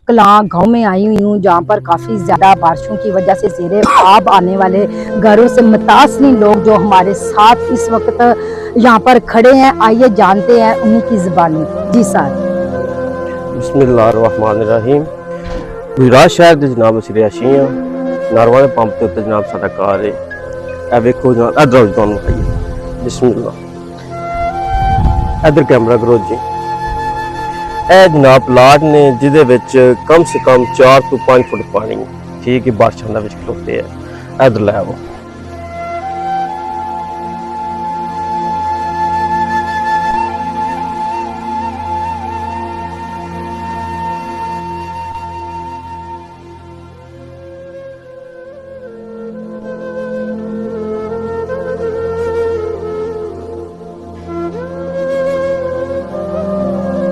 कलां गांव में आई हुई हूँ, जहाँ पर काफ़ी ज़्यादा बारिशों की वजह से ज़ेरे आब आने वाले घरों से मुतासिर लोग जो हमारे साथ इस वक्त यहाँ पर खड़े हैं, आइए जानते हैं उन्हीं की ज़बानी। जी सर। बिस्मिल्लाहिर्रहमानिर्रहीम। गुजरात शहर के जनाब असी रिहायशी हाँ। नारवाले पंप के उत्ते जनाब साडा घर है। ए वेखो जनाब, इधर तुहानूं दिखाइए। बिस्मिल्लाह, इधर कैमरा करो जी। ए जनाब प्लाट ने जिहदे विच कम से कम 4 तो 5 फुट पानी ठीक है बारिशां दे विच खलोते हैं। इधर लै आओ।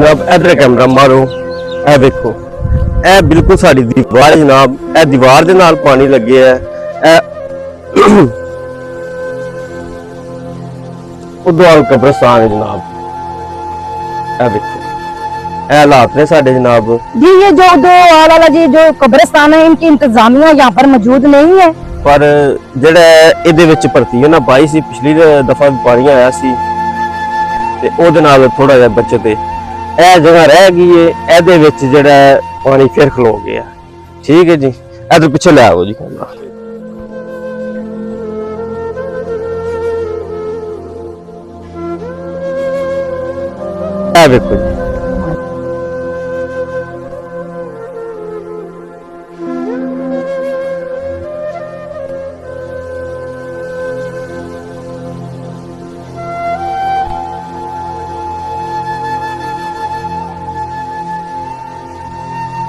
जनाब इधर कैमरा मारो, ए देखो, ए बिल्कुल साडी दीवार जनाब, ए दीवार दे नाल पानी लगे है। उधर कब्रिस्तान है जनाब, ए देखो, ए हालात ने साडे जनाब। जी ये जो दो वाला जी जो कब्रिस्तान है, इनकी इंतजामिया यहाँ पर मौजूद नहीं है। पर जेड़ा इहदे विच भर्ती ना पाई सी, पिछली दफा भी पानी आया सी ते ओहदे नाल थोड़ा जिहा बचत है। यह जगह रह गई है, एहदे विच जेड़ा पानी फिर खलो गया। ठीक है जी, इधर पिछे ले आओ जी कैमरा। देखो जी,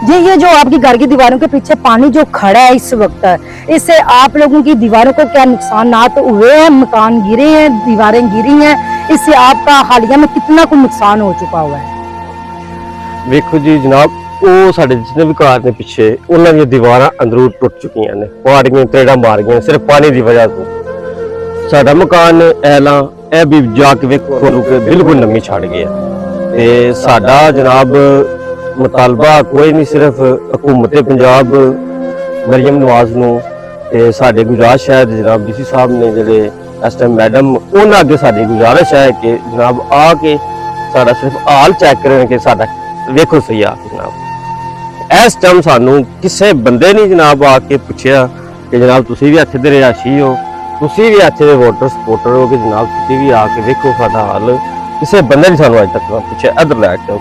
जी ये जो आपकी घर की दीवारों के पीछे पानी जो खड़ा है इस वक्त, इससे आप लोगों की दीवारों को क्या नुकसान हुए हैं? मकान गिरे हैं, दीवारें गिरी हैं, इससे आपका हालिया में कितना कुछ नुकसान हो चुका हुआ है? देखो जी जनाब, वो साडे जितने भी घर ने पिछे उन्हां दी दीवारां अंदरों टुट चुकियां ने, पाड़ियां तेड़ा मार गईयां सिर्फ पानी की वजह तो। साडा मकान ऐला ए भी जाके वेखो रुके बिल्कुल नमी छड़ गया ते साडा जनाब मुतालबा कोई नहीं, सिर्फ हुकूमत पंजाब मरियम नवाज नूं ते साडे गुजरात शहर दे जनाब डीसी साहब ने जेडे इस टाइम मैडम, उन्हां अगे साडी गुजारिश है कि जनाब आके साडा सिर्फ हाल चेक करें कि साडा वेखो सही आके जनाब। इस टाइम सानू किसी बंदे नहीं जनाब आके पूछया कि जनाब तुसी भी इत्थे दे रिहायशी हो, तुसी भी इत्थे दे वोटर सपोर्टर हो कि जनाब तुसी भी आके वेखो साडा हाल। किसी बंदे ने सानू अज तक पूछया। इधर लैके आओ।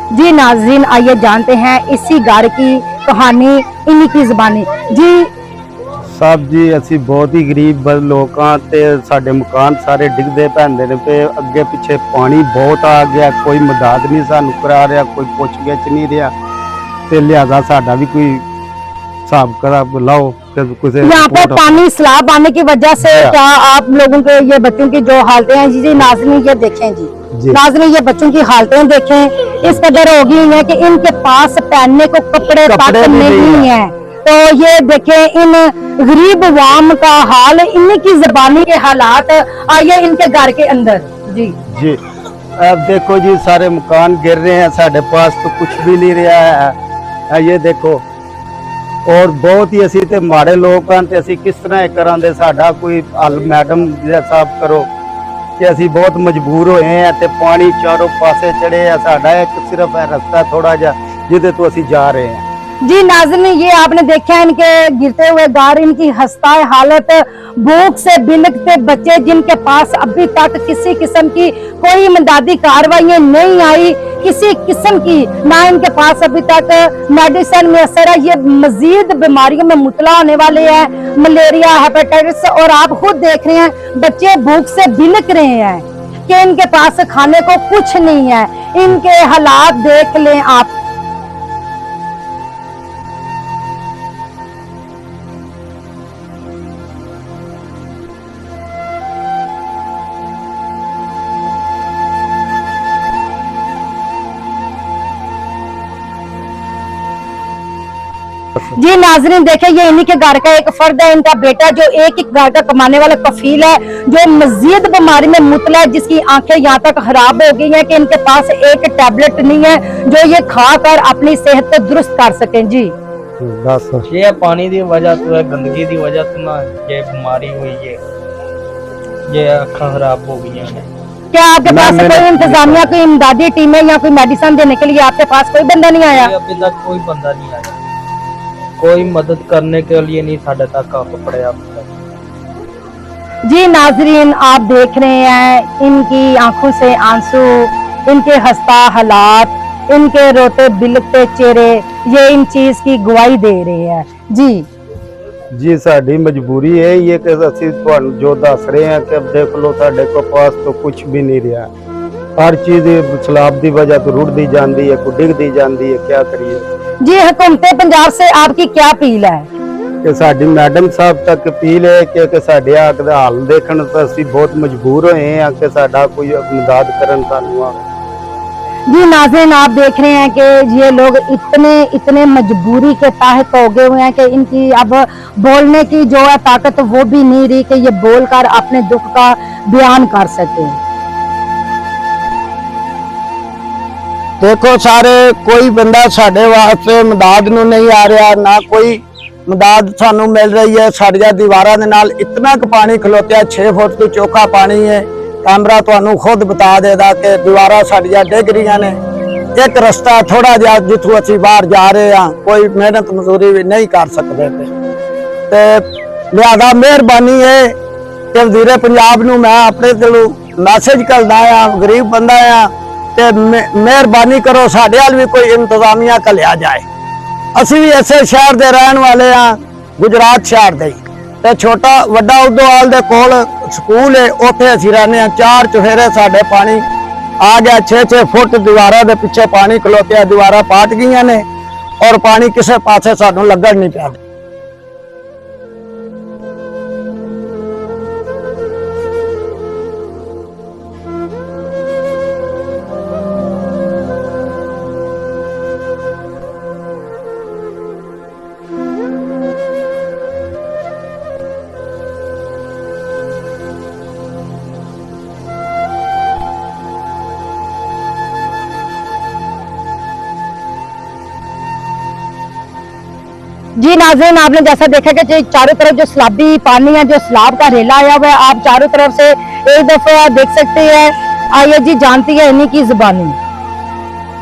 जी नाज़रीन, आइए जानते हैं इसी घर की कहानी इन्हीं की ज़बानी। जी साहब जी, असी बहुत ही गरीब लोग हाँ ते साडे मकान सारे डिगदे पैंदे ने पे, अगे पिछे पानी बहुत आ गया, कोई मदद नहीं सानू करा रहा, कोई पुछ गिछ नहीं रहा, ते लिहाजा साडा भी कोई हिसाब करा लाओ। यहाँ पर पानी सैलाब आने की वजह से क्या आप लोगों के ये बच्चों की जो हालतें हैं, जी नाज़रीन ये देखें जी नाज़रीन, ये बच्चों की हालतें देखें, इस कदर हो गई है कि इनके पास पहनने को कपड़े तक नहीं है। तो ये देखें इन गरीब वाम का हाल, इन्हीं की ज़बानी के हालात। आइए इनके घर के अंदर। जी जी, अब देखो जी सारे मकान गिर रहे हैं, साढ़े पास तो कुछ भी नहीं रहा है। ये देखो, और बहुत ही असी ते माड़े लोग हैं, असी किस तरह करांदे, साडा कोई हल मैडम साहब करो कि असी बहुत मजबूर होए हैं ते पानी चारों पासे चढ़े है। साडा एक सिर्फ है रास्ता थोड़ा जा जिदे तो असी जा रहे हैं। जी नाज़रीन, ये आपने देखा है इनके गिरते हुए घर, इनकी हस्ताए हालत, भूख से बिलखते बच्चे जिनके पास अभी तक किसी किस्म की कोई इमदादी कार्रवाई नहीं आई, किसी किस्म की ना इनके पास अभी तक मेडिसिन में असर है। ये मजीद बीमारियों में मुबतला होने वाले हैं, मलेरिया, हेपेटाइटिस, और आप खुद देख रहे हैं बच्चे भूख से बिलख रहे हैं कि इनके पास खाने को कुछ नहीं है। इनके हालात देख लें आप। जी नाजरीन देखिए, ये इन्हीं के घर का एक फर्द है, इनका बेटा जो एक घर का कमाने वाला कफील है, जो मजीद बीमारी में मुतला है, जिसकी आंखें यहाँ तक खराब हो गई हैं कि इनके पास एक टैबलेट नहीं है जो ये खाकर अपनी सेहत को दुरुस्त कर सकें। जी दस ये पानी की वजह तो है, गंदगी की वजह तो ना ये बीमारी हुई है, ये अखा खराब हो गई हैं। क्या आपके पास से कोई इंतजामिया, कोई इमदादी टीम है या कोई मेडिसिन देने के लिए आपके पास कोई बंदा नहीं आया? अभी तक कोई बंदा नहीं आया, कोई मदद करने के लिए नहीं साढ़े तक आ पड़े अभी तक। जी नाजरीन आप देख रहे हैं इनकी आंखों से आंसू, इनके हंसता हालात, इनके रोते बिलखते चेहरे, ये इन चीज की गवाही दे रहे हैं। जी साडी मजबूरी है ये कि ਅਸੀਂ ਤੁਹਾਨੂੰ जो दस रहे हैं कि अब देख लो साडे को पास तो कुछ भी नहीं रहा, हर चीज सैलाब की वजह तो रुड़दी जाती है, डिगदी जाती है, क्या करिए। जी हुकूमत पंजाब से आपकी क्या अपील है? कि साडी मैडम साहब तक अपील है कि साडे आग दा हाल देखण तो ਅਸੀਂ बहुत मजबूर होए हैं कि साडा कोई मदद करन सानू आ। जी नाज़रीन आप देख रहे हैं कि ये लोग इतने मजबूरी के तहत हो गए हुए हैं कि इनकी अब बोलने की जो है ताकत वो भी नहीं रही कि ये बोलकर अपने दुख का बयान कर सके। देखो सारे कोई बंदा साडे वास्ते मदद नूं नहीं आ रहा, ना कोई मदद सानू मिल रही है। साडियां दीवारां दे नाल इतना क पानी खलोत्या, 6 फुट तो चोखा पानी है। कैमरा तुहानू खुद बता देगा कि दीवारां साडियां डिग रही ने। एक रस्ता थोड़ा जिहा जिथों असीं बाहर जा रहे हैं, कोई मेहनत मजदूरी भी नहीं कर सकते ते लिहाजा मेहरबानी है कि वज़ीर पंजाब नूं मैं अपने दिलों मैसेज करदा आ, गरीब बंदा आ ते मेहरबानी करो साडे वाल भी कोई इंतजामिया घलिया जाए। असीं भी इसे शहर दे रहन वाले हाँ, गुजरात शहर दे ते छोटा वड्डा उदोवाल दे कोल स्कूल है, उत्थे असीं रहने हाँ। 4 चुफेरे साडे पानी आ गया, 6-6 फुट दीवारां दे पिछे पानी खलोत्या, दीवारां पाट गईयां ने और पानी किसे पासे सानू लगण नहीं पिया। जी नाज़रीन आपने जैसा देखा कि जो चारों तरफ जो सैलाबी पानी है, जो सैलाब का रेला आया हुआ है, आप चारों तरफ से एक दफा देख सकते हैं। आइए जी जानती है इन्हीं की जुबानी।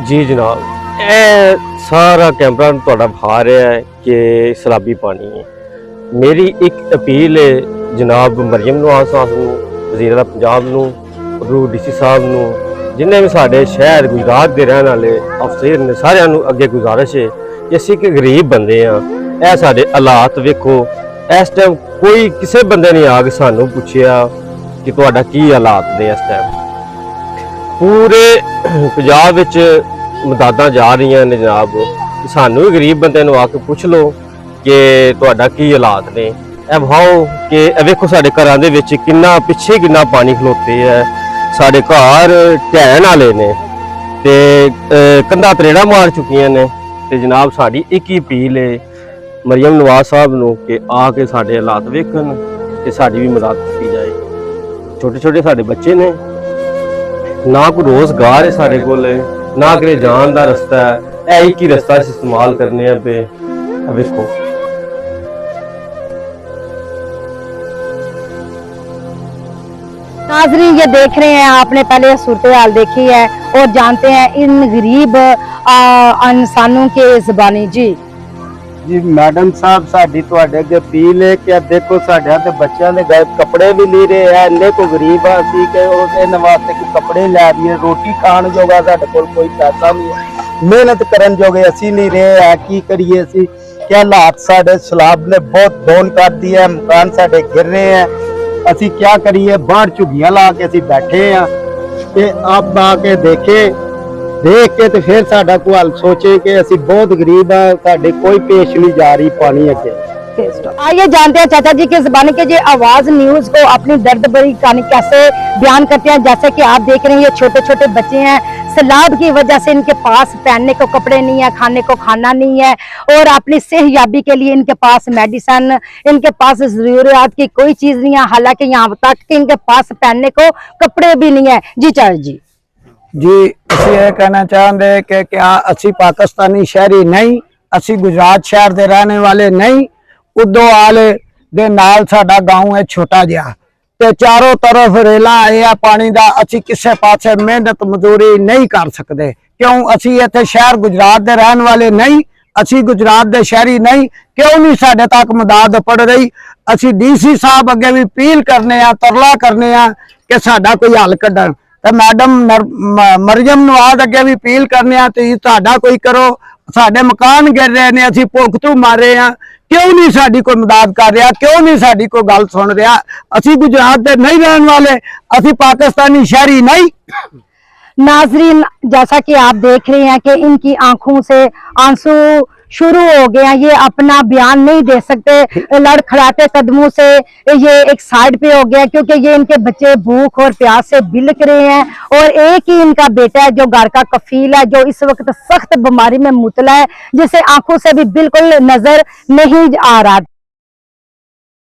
जी जनाब, ਇਹ ਸਾਰਾ ਕੈਮਰਾ ਤੁਹਾਡਾ ਵਿਖਾ ਰਿਹਾ ਹੈ ਕਿ ਸਲਾਬੀ ਪਾਣੀ ਹੈ। ਮੇਰੀ ਇੱਕ ਅਪੀਲ ਹੈ ਜਨਾਬ ਮਰੀਮ ਨਵਾਜ਼ ਸਾਹਿਬ ਨੂੰ, ਵਜ਼ੀਰ ਪੰਜਾਬ ਨੂੰ, ਡੀਸੀ ਸਾਹਿਬ ਨੂੰ, ਜਿੰਨੇ ਵੀ ਸਾਡੇ ਸ਼ਹਿਰ ਗੁਜਰਾਤ ਦੇ ਰਹਿਣ ਵਾਲੇ ਅਫਸਰ ਨੇ, ਸਾਰਿਆਂ ਨੂੰ ਅੱਗੇ ਗੁਜ਼ਾਰਿਸ਼ ਹੈ ਕਿ ਅਸੀਂ ਇੱਕ ਗਰੀਬ ਬੰਦੇ ਹਾਂ। ਇਹ ਸਾਡੇ ਹਾਲਾਤ ਵੇਖੋ, ਇਸ ਟਾਈਮ ਕੋਈ ਕਿਸੇ ਬੰਦੇ ਨੇ ਆ ਕੇ ਸਾਨੂੰ ਪੁੱਛਿਆ ਕਿ ਤੁਹਾਡਾ ਕੀ ਹਾਲਾਤ ਨੇ। ਇਸ ਟਾਈਮ ਪੂਰੇ ਪੰਜਾਬ ਵਿੱਚ ਮਦਦਾਂ ਜਾ ਰਹੀਆਂ ਨੇ ਜਨਾਬ, ਸਾਨੂੰ ਵੀ ਗਰੀਬ ਬੰਦੇ ਨੂੰ ਆ ਕੇ ਪੁੱਛ ਲਓ ਕਿ ਤੁਹਾਡਾ ਕੀ ਹਾਲਾਤ ਨੇ। ਇਹ ਵਿਖਾਓ ਕਿ ਇਹ ਵੇਖੋ ਸਾਡੇ ਘਰਾਂ ਦੇ ਵਿੱਚ ਕਿੰਨਾ ਪਿੱਛੇ ਕਿੰਨਾ ਪਾਣੀ ਖਲੋਤੇ ਹੈ, ਸਾਡੇ ਘਰ ਢਹਿਣ ਵਾਲੇ ਨੇ ਤੇ ਕੰਧਾਂ ਤਰੇੜਾਂ ਮਾਰ ਚੁੱਕੀਆਂ ਨੇ। ਤੇ ਜਨਾਬ ਸਾਡੀ ਇੱਕ ਹੀ ਅਪੀਲ ਹੈ ਮਰੀਮ ਨਵਾਜ਼ ਸਾਹਿਬ ਨੂੰ ਕਿ ਆ ਕੇ ਸਾਡੇ ਹਾਲਾਤ ਵੇਖਣ ਤੇ ਸਾਡੀ ਵੀ ਮਦਦ ਕੀਤੀ ਜਾਏ। ਛੋਟੇ ਛੋਟੇ ਸਾਡੇ ਬੱਚੇ ਨੇ, ਨਾ ਕੋਈ ਰੋਜ਼ਗਾਰ ਹੈ ਸਾਡੇ ਕੋਲ, ਨਾ ਕਿਤੇ ਜਾਣ ਦਾ ਰਸਤਾ ਹੈ। ਇਹ ਇੱਕ ਹੀ ਰਸਤਾ ਅਸੀਂ ਇਸਤੇਮਾਲ ਕਰਨੇ ਆ पे ਵੇਖੋ। नाज़रीन ये देख रहे हैं, आपने पहले सूरत हाल देखी है और जानते हैं इन गरीब इंसानों के जुबानी। जी मैडम साहब साडी तुहाडे अगे अपील है कि देखो साडे ते बच्चों के गए कपड़े भी नहीं रहे हैं, इन्ने को गरीब असी कि इन्हां वास्ते कोई कपड़े लै दीए, रोटी खाण जोगा साडे कोल कोई पैसा नहीं है, मेहनत करन जोगे असी नहीं रहे हैं। की करिए असी, क्या हालात साडे सैलाब ने बहुत डोन कर दिया है, मकान साडे गिर रहे हैं। असी क्या करिए, बाहर झुग्गियां ला के असी बैठे हैं ते आप आके देख के तो फिर साडा कोई हल सोचे कि असी बहुत गरीब है, साडे कोई पेश नहीं जा रही पानी अगे। आइए जानते हैं चाचा जी की जुबानी के ये आवाज न्यूज को अपनी दर्द भरी कहानी कैसे बयान करते हैं। जैसे कि आप देख रहे हैं ये छोटे छोटे बच्चे हैं, सैलाब की वजह से इनके पास पहनने को कपड़े नहीं है, खाने को खाना नहीं है, और अपनी सेहयाबी के लिए इनके पास मेडिसिन, इनके पास जरूरियात की कोई चीज नहीं है। हालांकि यहाँ तक कि इनके पास पहनने को कपड़े भी नहीं है। जी चार जी ਜੀ ਅਸੀਂ ਇਹ ਕਹਿਣਾ ਚਾਹੁੰਦੇ ਕਿ ਕਿਆ ਅਸੀਂ ਪਾਕਿਸਤਾਨੀ ਸ਼ਹਿਰੀ ਨਹੀਂ, ਅਸੀਂ ਗੁਜਰਾਤ ਸ਼ਹਿਰ ਦੇ ਰਹਿਣੇ ਵਾਲੇ ਨਹੀਂ। ਉਦੋਵਾਲ ਦੇ ਨਾਲ ਸਾਡਾ گاؤں ਹੈ ਛੋਟਾ ਜਿਹਾ, ਤੇ ਚਾਰੋਂ ਤਰਫ ਰੇਲਾਂ ਆਏ ਆ ਪਾਣੀ ਦਾ। ਅਸੀਂ ਕਿਸੇ ਪਾਸੇ ਮਿਹਨਤ ਮਜ਼ਦੂਰੀ ਨਹੀਂ ਕਰ ਸਕਦੇ, ਕਿਉਂ? ਅਸੀਂ ਇੱਥੇ ਸ਼ਹਿਰ ਗੁਜਰਾਤ ਦੇ ਰਹਿਣ ਵਾਲੇ ਨਹੀਂ, ਅਸੀਂ ਗੁਜਰਾਤ ਦੇ ਸ਼ਹਿਰੀ ਨਹੀਂ। ਕਿਉਂ ਨਹੀਂ ਸਾਡੇ ਤੱਕ ਮਦਦ ਪੜ ਰਹੀ? ਅਸੀਂ ਡੀਸੀ ਸਾਹਿਬ ਅੱਗੇ ਵੀ ਅਪੀਲ ਕਰਨੇ ਆ, ਤਰਲਾ ਕਰਨੇ ਆ ਕਿ ਸਾਡਾ ਕੋਈ ਹੱਲ ਕੱਢਣ। ਤੇ ਮੈਡਮ ਮਰੀਮ ਨਵਾਜ਼ ਅੱਗੇ ਵੀ ਅਪੀਲ ਕਰਨੇ ਆ ਤੇ ਤੁਹਾਡਾ ਕੋਈ ਕਰੋ। ਸਾਡੇ ਮਕਾਨ ਗਿਰ ਰਹੇ ਨੇ, ਅਸੀਂ ਭੁੱਖ ਮਾਰੇ ਆ, ਕਿਉਂ ਨਹੀਂ ਸਾਡੀ ਕੋਈ ਮਦਦ ਕਰ ਰਿਹਾ? क्यों नहीं साड़ी कोई गल सुन रहा? असी गुजरात दे नहीं रहने वाले, असी पाकिस्तानी शहरी नहीं। नाजरीन, जैसा कि आप देख रहे हैं कि इनकी आंखों से आंसू शुरू हो गए हैं, ये अपना बयान नहीं दे सकते, लड़खड़ाते कदमों से ये एक साइड पे हो गया, क्योंकि ये इनके बच्चे भूख और प्यास से बिलख रहे हैं। और एक ही इनका बेटा है जो घर का कफील है, जो इस वक्त सख्त बीमारी में मुबतला है, जिसे आंखों से भी बिल्कुल नजर नहीं आ रहा।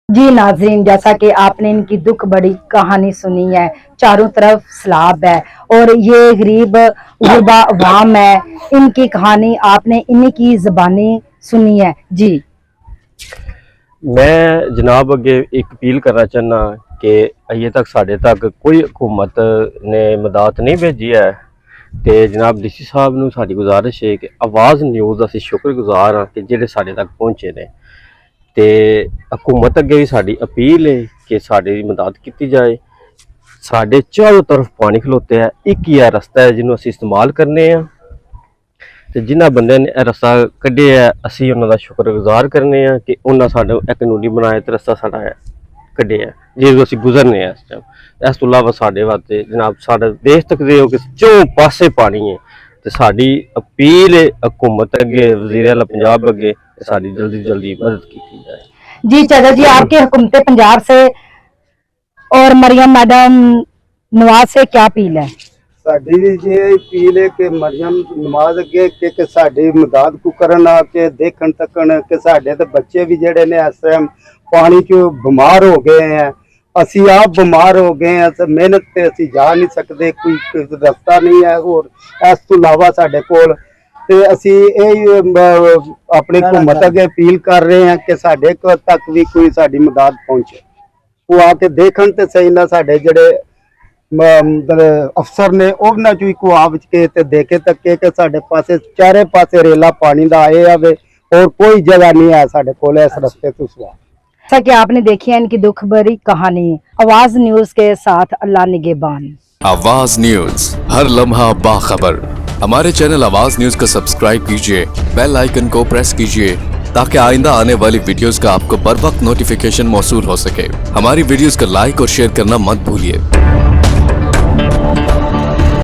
जी नाज़रीन, जैसा कि आपने इनकी दुख बड़ी कहानी सुनी है, चारों तरफ सैलाब है और ये गरीब गुरबा अवाम है, इनकी कहानी आपने इन्हीं की ज़बानी सुनी है। जी मैं जनाब अगे एक अपील करना चाहना कि अजे तक साढ़े तक कोई हुकूमत ने मदद नहीं भेजी है, तो जनाब डीसी साहब नूं साडी गुजारिश है कि आवाज़ न्यूज़ असीं शुक्रगुजार हाँ कि जिहड़े साढ़े तक पहुँचे ने। ते हुकूमत अगे भी साड़ी अपील है कि साड़ी मदद की जाए। साढ़े चारों तरफ पानी खलोते है, एक ही रस्ता है जिन्होंने असीं इस्तेमाल करने हैं, तो जिन्होंने बंदे ने यह रस्ता कढ़े है असीं उन्हां दा शुक्रगुजार करने हैं कि उन्होंने साडा एक कानूनी बनाया तो रस्ता साडा है कढ़े है जिस असीं गुजरने इस टाइम। इस तो इलावा साडे वास्ते जनाब साडे देश तक दे कि चौं पासे पानी है, तो साड़ी अपील है हुकूमत अगे, वज़ीर आला पंजाब अगे, साड़ी जल्दी जल्दी मदद की जाए। जी चाचा जी, आपके हुकूमत पंजाब से और मरियम मैडम नवाज से क्या अपील है? साडी ये अपील है कि मरियम नवाज अगे कि साडी मदद को करन आके देखन तकन कि साडे ते बच्चे भी जेड़े ने इस टाइम पानी चो बीमार हो गए हैं, असी आप बीमार हो गए हैं, तो मेहनत ते असी जा नहीं सकते, कोई रास्ता नहीं है। और इस तो इलावा साडे कोल ते असी अपनी हुकूमत अगे अपील कर रहे हैं कि साडे तक भी कोई साडी मदद पहुंचे, वो आके देखन ते सही ना साडे जेड़े अफसर ने उन्हां चों को आ के ते देखे तके कि साडे पासे चारे पासे रेला पानी दा आए आवे और कोई जगह नहीं है साडे कोल इस रस्ते तो सिवा। जैसा कि आपने देखी है इनकी दुख भरी कहानी। आवाज न्यूज के साथ अल्लाह निगहबान। आवाज न्यूज, हर लम्हा बाखबर। हमारे चैनल आवाज न्यूज को सब्सक्राइब कीजिए, बेल आइकन को प्रेस कीजिए ताकि आइंदा आने वाली वीडियोस का आपको बर वक्त नोटिफिकेशन मौसूल हो सके। हमारी वीडियोस को लाइक और शेयर करना मत भूलिए।